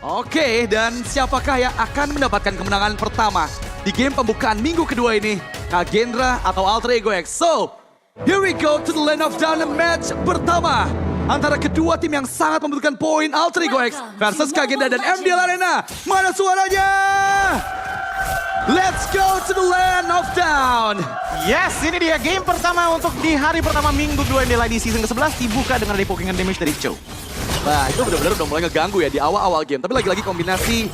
Oke, dan siapakah yang akan mendapatkan kemenangan pertama di game pembukaan minggu kedua ini? Kagendra atau Alter Ego X? So, here we go to the Land of Dawn match pertama. Antara kedua tim yang sangat membutuhkan poin, Alter Ego X versus Kagendra dan MDL Arena. Mana suaranya? Let's go to the Land of Dawn. Yes, ini dia game pertama untuk di hari pertama minggu 2 MDL di season ke-11 dibuka dengan repokingan damage dari Chow. Nah, itu benar-benar udah mulai ngeganggu ya di awal-awal game. Tapi lagi-lagi kombinasi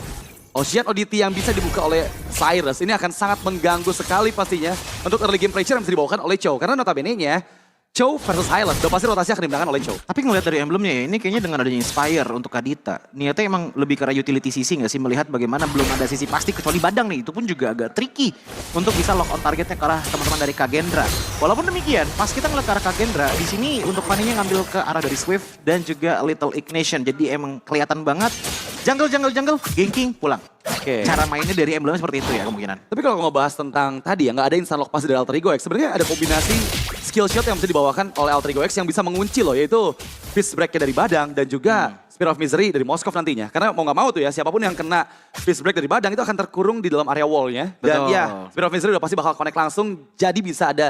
Ocean ODT yang bisa dibuka oleh Cyrus. Ini akan sangat mengganggu sekali pastinya untuk early game pressure yang bisa dibawakan oleh Chow. Karena notabene-nya, Chow versus Hylas, udah pasti rotasi akan dimenangkan oleh Chow. Tapi ngelihat dari emblemnya ya, ini kayaknya dengan adanya Inspire untuk Kadita. Niatnya emang lebih ke arah utility sisi nggak sih? Melihat bagaimana belum ada sisi pasti kecuali Badang nih. Itu pun juga agak tricky untuk bisa lock on targetnya ke arah teman-teman dari Kagendra. Walaupun demikian, pas kita ngeliat ke arah Kagendra, di sini untuk Fanny-nya ngambil ke arah dari Swift dan juga Little Ignition. Jadi emang kelihatan banget jungle, ganking, pulang. Oke. Cara mainnya dari emblemnya seperti itu ya kemungkinan. Tapi kalau ngebahas tentang tadi ya, nggak ada instant lock pasti dari Alter Ego X. Sebenarnya ada kombinasi skill shot yang bisa dibawakan oleh Alter Ego X yang bisa mengunci loh, yaitu Fist Break-nya dari Badang dan juga Spear of Misery dari Moskov nantinya. Karena mau nggak mau tuh ya, siapapun yang kena Fist Break dari Badang itu akan terkurung di dalam area wall-nya. Dan Betul. ya, Spear of Misery udah pasti bakal connect langsung, jadi bisa ada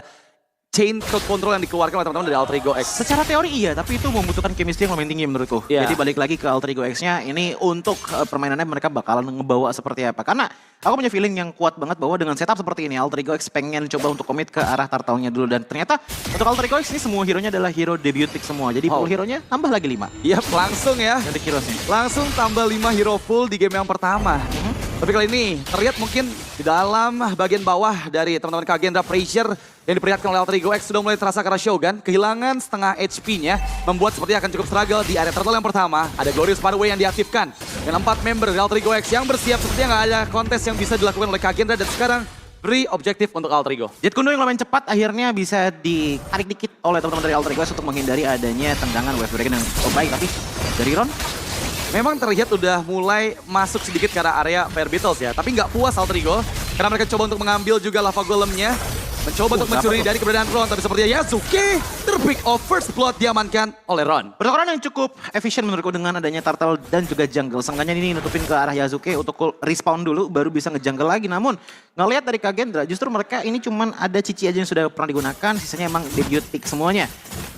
chain crowd control yang dikeluarkan oleh teman-teman dari Alter Ego X. Secara teori iya, tapi itu membutuhkan chemistry yang lumayan tinggi menurutku. Iya. Jadi balik lagi ke Alter Ego X-nya, ini untuk permainannya mereka bakalan ngebawa seperti apa. Karena aku punya feeling yang kuat banget bahwa dengan setup seperti ini, Alter Ego X pengen coba untuk commit ke arah turtle-nya dulu. Dan ternyata untuk Alter Ego X ini semua hero-nya adalah hero debut pick semua. Jadi full hero-nya tambah lagi 5. Iya, langsung ya. Dari heroes-nya. Langsung tambah 5 hero full di game yang pertama. Tapi kali ini terlihat mungkin di dalam bagian bawah dari teman-teman Kagendra pressure yang diperlihatkan oleh Alter Ego X sudah mulai terasa karena Shogun. Kehilangan setengah HP-nya membuat sepertinya akan cukup struggle di area turtle yang pertama. Ada Glorious Pathway yang diaktifkan dengan 4 member dari Alter Ego X yang bersiap. Sepertinya nggak ada kontes yang bisa dilakukan oleh Kagendra dan sekarang beri objektif untuk Alter Ego. Jet Kundo yang lumayan cepat akhirnya bisa ditarik dikit oleh teman-teman dari Alter Ego X untuk menghindari adanya tendangan Wave Dragon yang cukup baik. Tapi dari Ron, Memang terlihat udah mulai masuk sedikit ke arah area Fire Beetles ya. Tapi nggak puas Alter Ego karena mereka coba untuk mengambil juga lava golemnya. Mencoba untuk mencuri dari keberadaan Ron. Tapi sepertinya Yasuke terpick off first blood diamankan oleh Ron. pertukaran yang cukup efisien menurutku dengan adanya turtle dan juga jungle. Seenggaknya ini nutupin ke arah Yasuke untuk respawn dulu baru bisa ngejungle lagi. Namun ngelihat dari Kagendra justru mereka ini cuman ada Cici aja yang sudah pernah digunakan. Sisanya emang debut pick semuanya.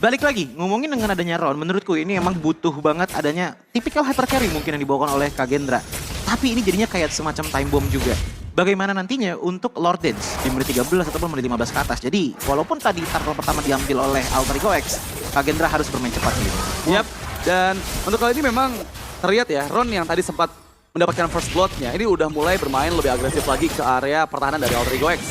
Balik lagi ngomongin dengan adanya Ron, menurutku ini emang butuh banget adanya tipikal hyper carry mungkin yang dibawakan oleh Kagendra. Tapi ini jadinya kayak semacam time bomb juga. Bagaimana nantinya untuk Lord Dance di menit 13 ataupun menit 15 ke atas. Jadi walaupun tadi turtle pertama diambil oleh Alter Ego X, Kagendra harus bermain cepat gitu. Yap, dan untuk kali ini memang terlihat ya, Ron yang tadi sempat mendapatkan first blood-nya, ini udah mulai bermain lebih agresif lagi ke area pertahanan dari Alter Ego X.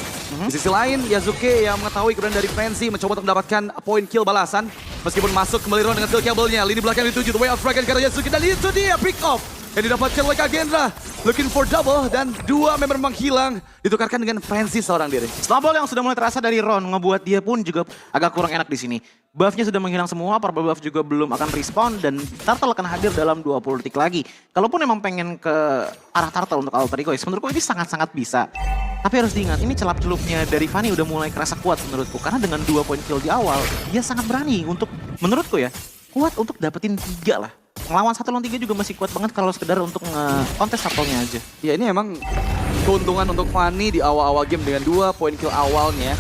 Di sisi lain, Yasuke yang mengetahui keberadaan dari Fancy mencoba untuk mendapatkan poin kill balasan. Meskipun masuk kembali Ron dengan kill kabelnya, lini belakang dituju, the way of dragon karena Yasuke, dan itu dia pick off yang didapatkan oleh Kagendra. Looking for double dan 2 member menghilang, ditukarkan dengan Fancy seorang diri. Snowball yang sudah mulai terasa dari Ron ngebuat dia pun juga agak kurang enak di sini. Buffnya sudah menghilang semua, purple buff juga belum akan respawn dan turtle akan hadir dalam 20 detik lagi. Kalaupun emang pengen ke arah turtle untuk Alter Ego X, menurutku ini sangat-sangat bisa. Tapi harus diingat, ini celap-celupnya dari Fanny udah mulai kerasa kuat menurutku. Karena dengan 2 poin kill di awal, dia sangat berani untuk, menurutku ya, kuat untuk dapetin 3 lah. Ngelawan 1 lawan 3 juga masih kuat banget kalau sekedar untuk nge-kontes turtle-nya aja. Ya ini emang keuntungan untuk Fanny di awal-awal game dengan 2 poin kill awalnya.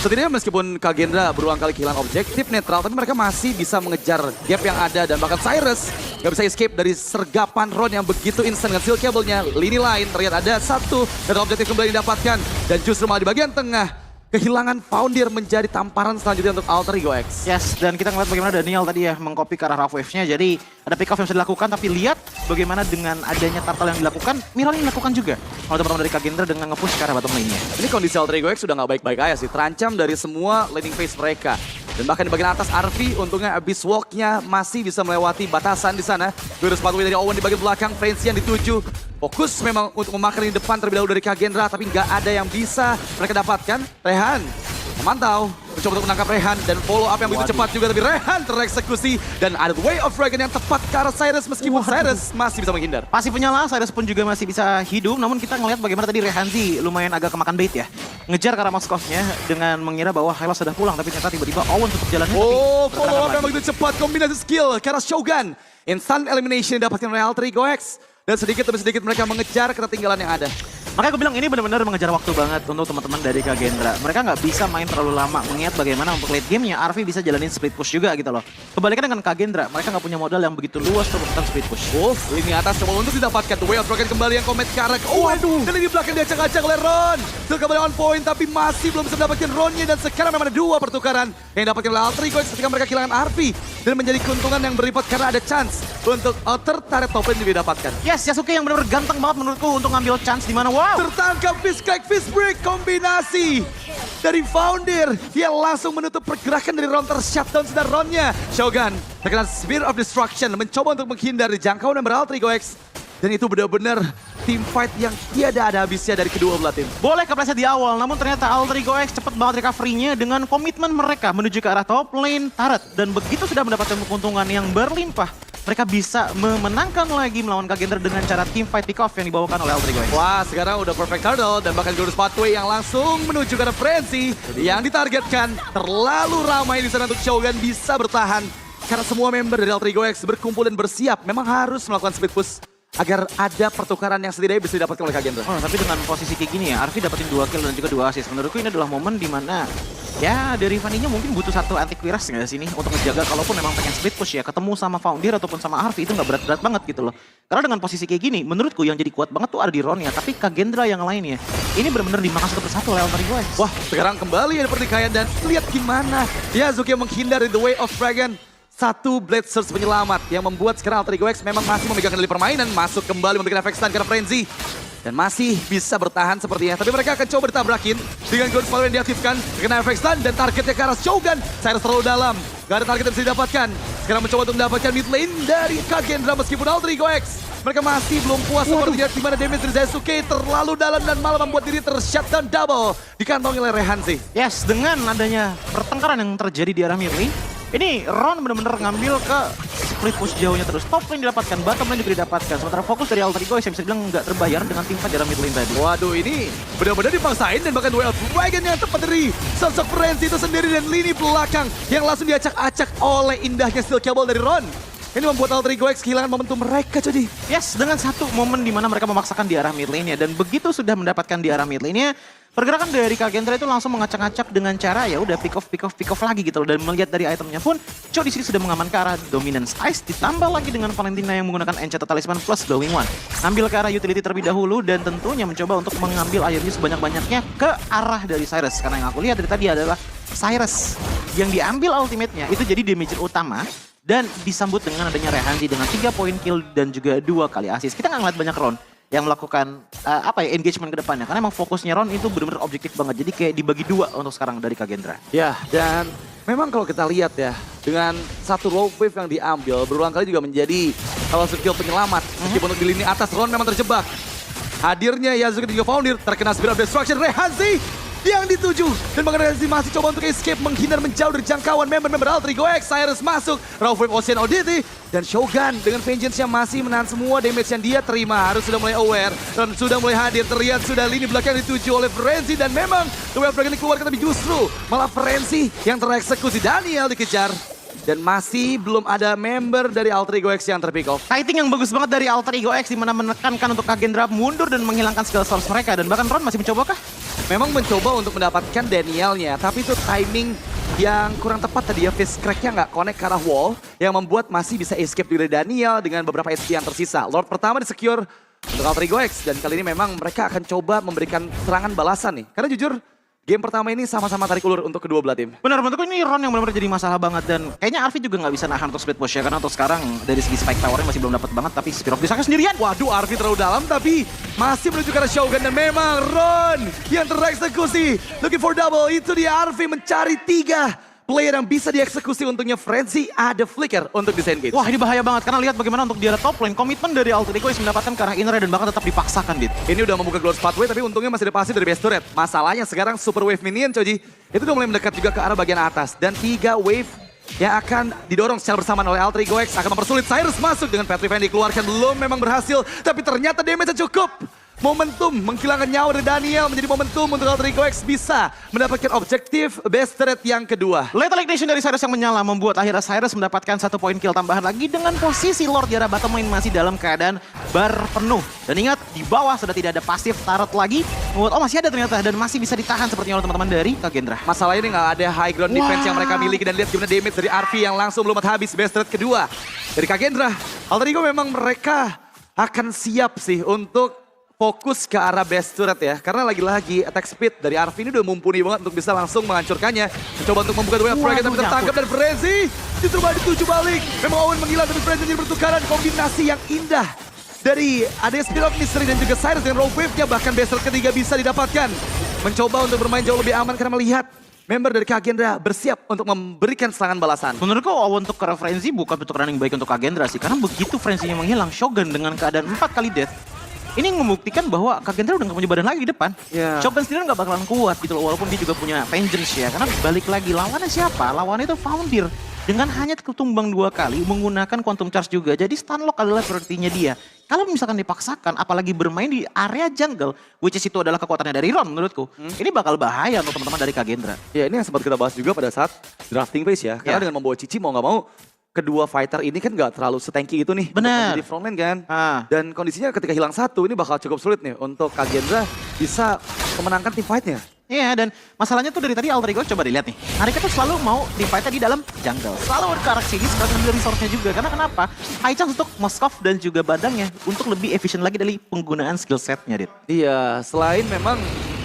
Setidaknya meskipun Kagendra berulang kali kehilangan objektif netral, tapi mereka masih bisa mengejar gap yang ada. Dan bahkan Cyrus gak bisa escape dari sergapan Ron yang begitu instan dengan steel cable-nya. Lini lain terlihat ada 1 dan objektif kembali didapatkan. Dan justru malah di bagian tengah, kehilangan Foundir menjadi tamparan selanjutnya untuk Alter Ego X. Yes, dan kita ngeliat bagaimana Daniel tadi ya mengcopy ke arah rough wave-nya. Jadi ada pick off yang bisa dilakukan, tapi lihat bagaimana dengan adanya turtle yang dilakukan, Miral ini dilakukan juga oleh teman-teman dari Kagendra dengan nge-push ke arah bottom lane-nya. Ini kondisi Alter Ego X sudah nggak baik-baik aja sih, terancam dari semua laning phase mereka. Dan bahkan di bagian atas RV, untungnya Abyss Walk-nya masih bisa melewati batasan di sana. Glorious Pathway dari Owen di bagian belakang, Frenzy yang dituju. Fokus memang untuk memakan di depan terlebih dahulu dari Kagendra, tapi nggak ada yang bisa mereka dapatkan. Rehan memantau, mencoba untuk menangkap Rehan dan follow up yang begitu cepat juga, tapi Rehan tereksekusi dan ada way of dragon yang tepat ke arah Cyrus meskipun Cyrus masih bisa menghindar. Pasif penyala, Cyrus pun juga masih bisa hidup, namun kita ngelihat bagaimana tadi Rehanzi lumayan agak kemakan bait ya. Ngejar ke arah Moskovnya dengan mengira bahwa Hylos sudah pulang, tapi ternyata tiba-tiba Owen tutup jalannya. Oh, tapi follow up tertangkap yang begitu cepat, kombinasi skill ke arah Shogun. Instant elimination didapatkan oleh Alter Ego X. Dan sedikit demi sedikit mereka mengejar ketertinggalan yang ada. Makanya aku bilang ini benar-benar mengejar waktu banget untuk teman-teman dari Kagendra. Mereka nggak bisa main terlalu lama mengingat bagaimana untuk late gamenya Arfi bisa jalanin split push juga gitu loh. Kebalikan dengan Kagendra, mereka nggak punya modal yang begitu luas untuk melakukan split push. Lini atas coba untuk didapatkan. The Way of Dragon kembali yang komet ke arah. Waduh. Dan lini belakang diacak-acak oleh Ron. Still kembali on point tapi masih belum bisa mendapatkan Ronnya. Dan sekarang memang ada dua pertukaran yang didapatkan oleh Alter ketika mereka kehilangan Arfi. Dan menjadi keuntungan yang berlipat karena ada chance untuk outer turret top lane didapatkan. Yes, Yasuke yang benar-benar ganteng banget menurutku untuk ngambil chance di mana. Wow. Tertangkap Fist Crack Fist Break kombinasi dari Founder yang langsung menutup pergerakan dari Ron tershutdown sudah Ronnya. Shogun terkena Spear of Destruction mencoba untuk menghindar di jangkauan yang beral Trigo X. Dan itu benar-benar team fight yang tiada ada habisnya dari kedua belah tim. Boleh kepleset di awal, namun ternyata Alter Ego X cepat banget recovery-nya dengan komitmen mereka menuju ke arah top lane turret. Dan begitu sudah mendapatkan keuntungan yang berlimpah, mereka bisa memenangkan lagi melawan Kagendra dengan cara team fight pick off yang dibawakan oleh Alter Ego X. Wah, sekarang udah perfect hurdle dan bahkan Glorious Pathway yang langsung menuju ke arah Frenzy yang ditargetkan. Terlalu ramai di sana untuk Shogun bisa bertahan karena semua member dari Alter Ego X berkumpul dan bersiap memang harus melakukan split push agar ada pertukaran yang setidaknya bisa didapatkan oleh Kagendra. Oh, tapi dengan posisi kayak gini ya, Arfi dapetin 2 kill dan juga 2 assist. Menurutku ini adalah momen dimana ya dari Fanny-nya mungkin butuh satu anti-quiras nggak sih ini untuk menjaga kalaupun memang pengen split push ya, ketemu sama Founder ataupun sama Arfi itu nggak berat-berat banget gitu loh. Karena dengan posisi kayak gini, menurutku yang jadi kuat banget tuh ada di Ron ya, tapi Kagendra yang lainnya ini benar-benar dimakan satu persatu oleh Alter Ego X. Wah, sekarang kembali ada pertikaian dan lihat gimana Yasuke menghindar dari The Way of Dragon. Satu Blade Surge penyelamat yang membuat sekarang Alter Ego X memang masih memegang kendali permainan. Masuk kembali memberikan efek stun karena Frenzy. Dan masih bisa bertahan sepertinya. Tapi mereka akan coba ditabrakin dengan Glorious Pathway yang diaktifkan. Kena efek stun dan targetnya ke arah Shogun. Cyrus terlalu dalam. Gak ada target yang bisa didapatkan. Sekarang mencoba untuk mendapatkan mid lane dari Kagendra meskipun Alter Ego X. Mereka masih belum puas sepertinya di mana damage dari Yasuke terlalu dalam dan malah membuat diri tershutdown double. Dikantongi oleh Rehanzi. Yes, dengan adanya pertengkaran yang terjadi di arah mid lane, ini Ron benar-benar ngambil ke split push jauhnya terus. Top lane didapatkan, bottom lane juga didapatkan. Sementara fokus dari Alter Ego yang bisa bilang nggak terbayar dengan tim fight di arah mid lane tadi. Waduh, ini benar-benar dipaksain dan bahkan Way of Dragon yang tepat dari sosok Frenzy itu sendiri dan lini belakang yang langsung diacak-acak oleh indahnya steel cable dari Ron. Ini membuat Alter Ego X kehilangan momentum mereka, jadi. Yes, dengan satu momen di mana mereka memaksakan di arah mid lane-nya dan begitu sudah mendapatkan di arah mid lane-nya, pergerakan dari Kagendra itu langsung mengacak-acak dengan cara ya udah pick off lagi gitu loh. Dan melihat dari itemnya pun, Cho di sini sudah mengaman ke arah Dominance Ice ditambah lagi dengan Valentina yang menggunakan Enchanted Talisman plus Glowing One. Ambil ke arah utility terlebih dahulu dan tentunya mencoba untuk mengambil airnya sebanyak-banyaknya ke arah dari Cyrus. Karena yang aku lihat dari tadi adalah Cyrus yang diambil ultimate-nya itu jadi damage utama. Dan disambut dengan adanya Rehanzi dengan 3 poin kill dan juga 2 kali assist. Kita nggak ngeliat banyak Ron yang melakukan engagement ke depannya. Karena emang fokusnya Ron itu benar-benar objektif banget. Jadi kayak dibagi 2 untuk sekarang dari Kagendra. Ya, dan memang kalau kita lihat ya, dengan satu low wave yang diambil, berulang kali juga menjadi salah satu skill penyelamat. Meskipun untuk di lini atas, Ron memang terjebak. Hadirnya Yasuke dan juga Founder terkena Spear of Destruction, Rehanzi yang dituju. Dan bahkan Rehanzi masih coba untuk escape, menghindar menjauh dari jangkauan member-member Alter Ego X. Cyrus masuk, Raw Wave Ocean ODT. Dan Shogun dengan Vengeance yang masih menahan semua damage yang dia terima. Harus sudah mulai aware dan sudah mulai hadir. Terlihat sudah lini belakang dituju oleh Frenzy. Dan memang The Way of Dragon dikeluarkan, tapi justru malah Frenzy yang tereksekusi. Daniel dikejar. Dan masih belum ada member dari Alter Ego X yang terpick off. Kiting yang bagus banget dari Alter Ego X di mana menekankan untuk Kagendra mundur dan menghilangkan skill source mereka. Dan bahkan Ron masih mencoba kah? Memang mencoba untuk mendapatkan Danielnya, tapi itu timing yang kurang tepat tadi ya. Face crack-nya nggak connect ke arah wall yang membuat masih bisa escape dari Daniel dengan beberapa HP yang tersisa. Lord pertama di-secure untuk Alter Ego X dan kali ini memang mereka akan coba memberikan serangan balasan nih. Karena jujur, game pertama ini sama-sama tarik ulur untuk kedua belah tim. Benar, menurutku ini Ron yang benar-benar jadi masalah banget. Dan kayaknya Arfi juga nggak bisa nahan untuk split push ya. Karena untuk sekarang dari segi spike towernya masih belum dapat banget. Tapi Spear of Destruction sendirian. Waduh, Arfi terlalu dalam tapi masih menuju ke arah Shogun. Dan memang Ron yang tereksekusi. Looking for double, itu dia Arfi mencari 3 player yang bisa dieksekusi. Untungnya Frenzy ada flicker untuk disengage. Wah, ini bahaya banget karena lihat bagaimana untuk di arah top lane komitmen dari Alter Ego yang mendapatkan ke arah inner dan bahkan tetap dipaksakan, Dit. Ini udah membuka Glorious Pathway tapi untungnya masih ada pasif dari base turret. Masalahnya sekarang Super Wave Minion, Coji, itu udah mulai mendekat juga ke arah bagian atas. Dan 3 wave yang akan didorong secara bersamaan oleh Alter Ego X akan mempersulit Cyrus masuk dengan Petrify yang dikeluarkan. Belum memang berhasil, tapi ternyata damage-nya cukup momentum menghilangkan nyawa dari Daniel menjadi momentum untuk Alter Ego X bisa mendapatkan objektif best threat yang kedua. Lethal Ignition dari Cyrus yang menyala membuat akhirnya Cyrus mendapatkan 1 poin kill tambahan lagi dengan posisi Lord di arah bottom lane masih dalam keadaan bar penuh. Dan ingat, di bawah sudah tidak ada pasif turret lagi. Membuat, oh masih ada ternyata dan masih bisa ditahan sepertinya oleh teman-teman dari Kagendra. Masalahnya ini nggak ada high ground defense yang mereka miliki dan lihat gimana damage dari RV yang langsung belum habis best threat kedua dari Kagendra. Alter Ego memang mereka akan siap sih untuk fokus ke arah best turret ya. Karena lagi-lagi attack speed dari Arvi ini udah mumpuni banget untuk bisa langsung menghancurkannya. Mencoba untuk membuka dua frag tapi tertangkap dan Frenzy justru malah dituju balik. Memang Owen menghilang tapi Frenzy jadi bertukaran. Kombinasi yang indah dari ada Spirit of Mystery dan juga Cyrus dengan Rogue Wave-nya. Bahkan best turret ketiga bisa didapatkan. Mencoba untuk bermain jauh lebih aman karena melihat member dari Kagendra bersiap untuk memberikan serangan balasan. Menurutku untuk ke Frenzy bukan bentuk running baik untuk Kagendra sih. Karena begitu Frenzy-nya menghilang, Shogun dengan keadaan 4 kali death. Ini membuktikan bahwa Kagendra udah gak punya badan lagi di depan. Shogun sendiri gak bakalan kuat gitu loh. Walaupun dia juga punya vengeance ya. Karena balik lagi, lawannya siapa? Lawannya itu Foundir. Dengan hanya ketumbang 2 kali, menggunakan Quantum Charge juga. Jadi Stunlock adalah prioritinya dia. Kalau misalkan dipaksakan, apalagi bermain di area jungle, which is itu adalah kekuatannya dari Ron menurutku. Ini bakal bahaya untuk teman-teman dari Kagendra. Ya ini yang sempat kita bahas juga pada saat drafting phase ya. Karena dengan membawa Cici mau gak mau, kedua fighter ini kan gak terlalu setanky itu nih. Benar. Di frontline kan. Dan kondisinya ketika hilang satu, ini bakal cukup sulit nih untuk Kagendra bisa memenangkan tim fight-nya. Iya, dan masalahnya tuh dari tadi Alter Ego coba dilihat nih. Mereka tuh selalu mau di fight di dalam jungle. Selalu ke arah sini, sekarang ambil resource-nya juga. Karena kenapa? High chance untuk Moskov dan juga badangnya untuk lebih efisien lagi dari penggunaan skill set-nya, Dit. Iya, selain memang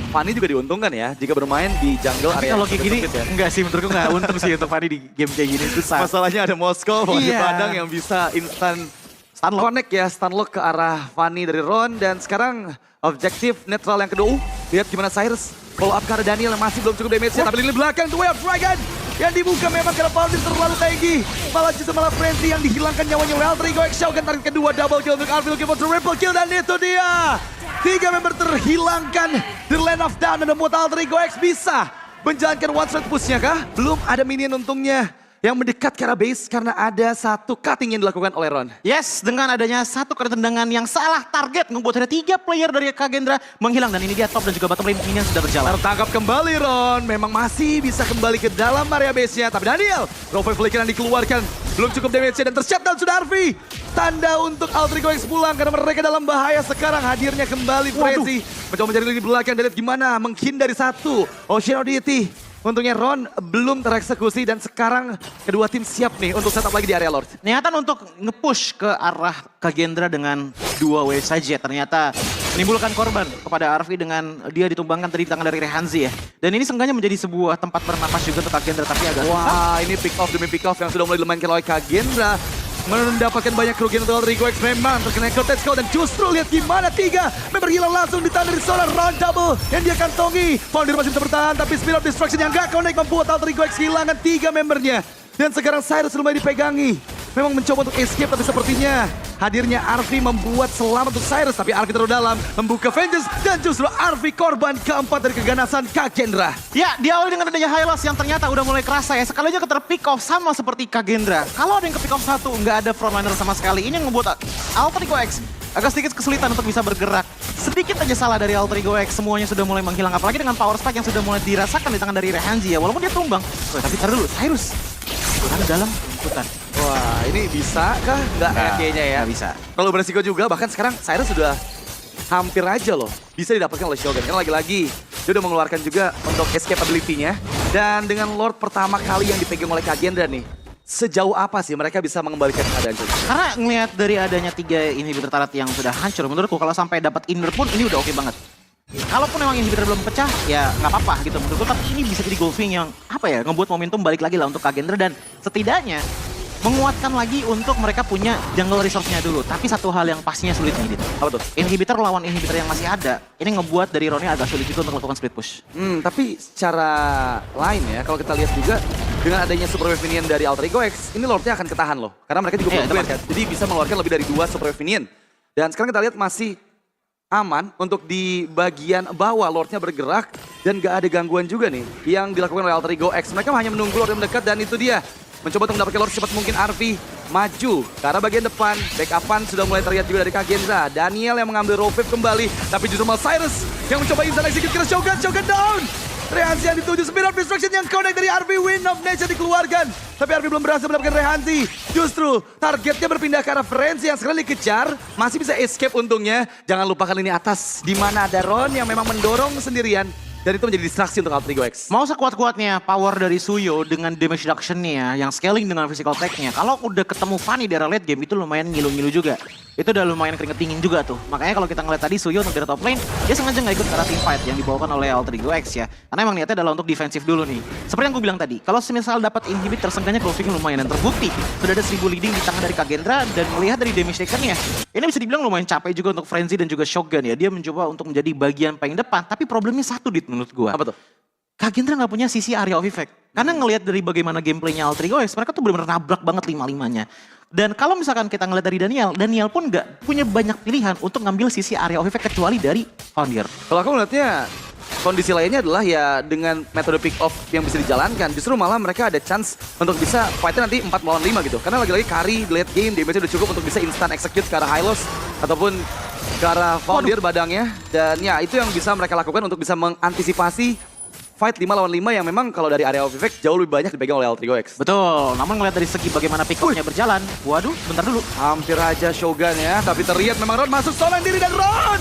Fanny juga diuntungkan ya jika bermain di jungle Tapi area. kalau kayak gini, ya. enggak sih menurutku enggak untung sih untuk Fanny di game kayak gini. Susah. Masalahnya ada Moskow, ada Iya. Padang yang bisa instan Stunlock. connect ya, stunlock ke arah Fanny dari Ron. Dan sekarang objektif netral yang kedua. Lihat gimana Cyrus follow up ke arah Daniel yang masih belum cukup damage-nya. Tapi di belakang The Way of Dragon yang dibuka memang karena Valdir terlalu tinggi. Malah justru malah Frenzy yang dihilangkan nyawanya oleh Alter Ego X. Shogun target kedua, double kill untuk Arvi, looking for triple kill. Dan itu dia, 3 member terhilangkan di Land of Dawn. Dan membuat Alter Ego X bisa menjalankan one shot push-nya kah? Belum ada minion untungnya yang mendekat ke arah base karena ada satu cutting yang dilakukan oleh Ron. Yes, dengan adanya satu kali tendangan yang salah target membuat ada 3 player dari Kagendra menghilang dan ini dia top dan juga bottom lane minion sudah berjalan. Tertangkap kembali Ron, memang masih bisa kembali ke dalam area base-nya. Tapi Daniel, Rover Flicker yang dikeluarkan, belum cukup damage-nya dan tershutdown sudah Arvi. Tanda untuk Alter Ego X pulang karena mereka dalam bahaya sekarang. Hadirnya kembali Frenzy, mencoba mencari di belakang dan lihat gimana menghindari satu Ocean Oddity. Untungnya Ron belum tereksekusi dan sekarang kedua tim siap nih untuk setup lagi di area Lord. Niatan untuk nge-push ke arah Kagendra dengan 2 wave saja ternyata menimbulkan korban kepada Arvi dengan dia ditumbangkan tadi di tangan dari Rehanzi ya. Dan ini seenggaknya menjadi sebuah tempat bernapas juga untuk Kagendra tapi agak Wah, ini pick off demi pick off yang sudah mulai dimainkan oleh Kagendra. Mendapatkan banyak kerugian untuk Alter Ego X, memang terkena Cortex Call dan justru lihat gimana 3 member hilang langsung di tangan dari seorang round double yang dia kantongi. Foundir masih bisa bertahan tapi Spirit of Destruction yang gak connect membuat Alter Ego X kehilangan 3 membernya. Dan sekarang Cyrus lumayan dipegangi. Memang mencoba untuk escape tapi sepertinya hadirnya Arvi membuat selamat untuk Cyrus. Tapi Arvi terlalu dalam membuka vengeance dan justru Arvi korban keempat dari keganasan Kagendra. Ya, diawali dengan adanya high loss yang ternyata udah mulai kerasa ya. Sekalinya pick off sama seperti Kagendra. Kalau ada yang ke pick off satu, nggak ada frontliner sama sekali. Ini yang membuat Alter Ego X agak sedikit kesulitan untuk bisa bergerak. Sedikit aja salah dari Alter Ego X, semuanya sudah mulai menghilang. Apalagi dengan power spike yang sudah mulai dirasakan di tangan dari Rehanzi ya. Walaupun dia tumbang. Tapi taruh dulu, Cyrus. Ada dalam ikutan. Wah, ini bisa kah? Nggak kayaknya ya. Nggak bisa. Kalau beresiko juga, bahkan sekarang Cyrus sudah hampir aja loh bisa didapatkan oleh Shogun. Karena lagi-lagi dia udah mengeluarkan juga untuk escape ability-nya. Dan dengan Lord pertama kali yang dipegang oleh Kagendra nih, sejauh apa sih mereka bisa mengembalikan keadaan itu? Karena ngelihat dari adanya 3 inhibitor turret yang sudah hancur, menurutku kalau sampai dapat inner pun ini udah oke banget. Kalaupun memang inhibitor belum pecah, ya nggak apa-apa gitu menurutku. Tapi ini bisa jadi golfing yang apa ya, ngebuat momentum balik lagi lah untuk Kagendra dan setidaknya menguatkan lagi untuk mereka punya jungle resource-nya dulu. Tapi satu hal yang pastinya sulit nih, Dit. Apa tuh? Inhibitor lawan inhibitor yang masih ada, ini ngebuat dari Ronnya agak sulit juga untuk melakukan split push. Tapi secara lain ya, kalau kita lihat juga dengan adanya Super Wave Minion dari Alter Ego X, ini Lordnya akan ketahan loh. Karena mereka juga belum clear kan. Jadi bisa mengeluarkan lebih dari 2 Super Wave Minion. Dan sekarang kita lihat masih aman untuk di bagian bawah. Lordnya bergerak dan gak ada gangguan juga nih yang dilakukan oleh Alter Ego X. Mereka hanya menunggu Lord yang mendekat dan itu dia. Mencoba untuk mendapatkan Lord secepat mungkin. Arvi maju ke arah bagian depan. Backupan sudah mulai terlihat juga dari Kagenza. Daniel yang mengambil row flip kembali. Tapi justru malah Cyrus yang mencoba instant execute ke Shogun. Shogun down. Rehansi yang dituju, Spirit of Destruction yang connect dari RV, Wind of Nature dikeluarkan. Tapi RV belum berhasil mendapatkan Rehansi. Justru targetnya berpindah ke arah Frenzy yang sekarang dikejar. Masih bisa escape untungnya. Jangan lupakan lini atas, di mana ada Ron yang memang mendorong sendirian. Dan itu menjadi distraksi untuk Alter Ego X. Mau sekuat-kuatnya power dari Suyo dengan damage reduction-nya yang scaling dengan physical tech-nya. Kalau udah ketemu Fanny di area late game itu lumayan ngilu-ngilu juga. Itu udah lumayan keringet dingin juga tuh. Makanya kalau kita ngeliat tadi Suyo untuk di top lane, dia sengaja nggak ikut ke arah team fight yang dibawakan oleh Alter Ego X ya. Karena emang niatnya adalah untuk defensif dulu nih. Seperti yang gue bilang tadi, kalau semisal dapat inhibit tersangkanya closing lumayan dan terbukti. Sudah ada 1000 leading di tangan dari Kagendra dan melihat dari damage taken-nya. Ini bisa dibilang lumayan capek juga untuk Frenzy dan juga Shogun ya. Dia mencoba untuk menjadi bagian paling depan, tapi problemnya satu menurut gue. Apa tuh? Kagendra nggak punya sisi area of effect. Karena ngelihat dari bagaimana gameplaynya Alter Ego X, mereka tuh benar-benar nabrak banget 5-5-nya. Dan kalau misalkan kita ngeliat dari Daniel, Daniel pun nggak punya banyak pilihan untuk ngambil sisi area of effect kecuali dari Foundier. Kalau aku melihatnya, kondisi lainnya adalah ya dengan metode pick off yang bisa dijalankan. Justru malah mereka ada chance untuk bisa fightnya nanti 4 lawan 5 gitu. Karena lagi-lagi carry di late game, damage-nya udah cukup untuk bisa instant execute ke arah Hylos. Ataupun ke arah Foundier badangnya. Dan ya itu yang bisa mereka lakukan untuk bisa mengantisipasi fight 5 lawan 5 yang memang kalau dari area of effect jauh lebih banyak dipegang oleh Alter Ego X. Betul, namun ngeliat dari segi bagaimana pick off-nya berjalan, waduh bentar dulu. Hampir aja Shogun ya, tapi terlihat memang Ron masuk solan diri dan Ron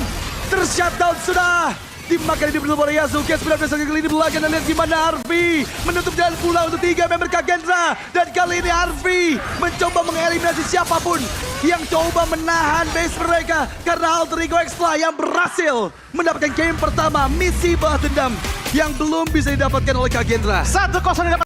tershutdown sudah. Dimakan di oleh Yasuke, 19 kali di belakang dan lihat gimana Arvi menutup jalan pula untuk 3 member Kagendra. Dan kali ini Arvi mencoba mengeliminasi siapapun yang coba menahan base mereka. Karena Alter Ego X lah yang berhasil mendapatkan game pertama misi balas dendam yang belum bisa didapatkan oleh Kagendra. 1-0 didapat.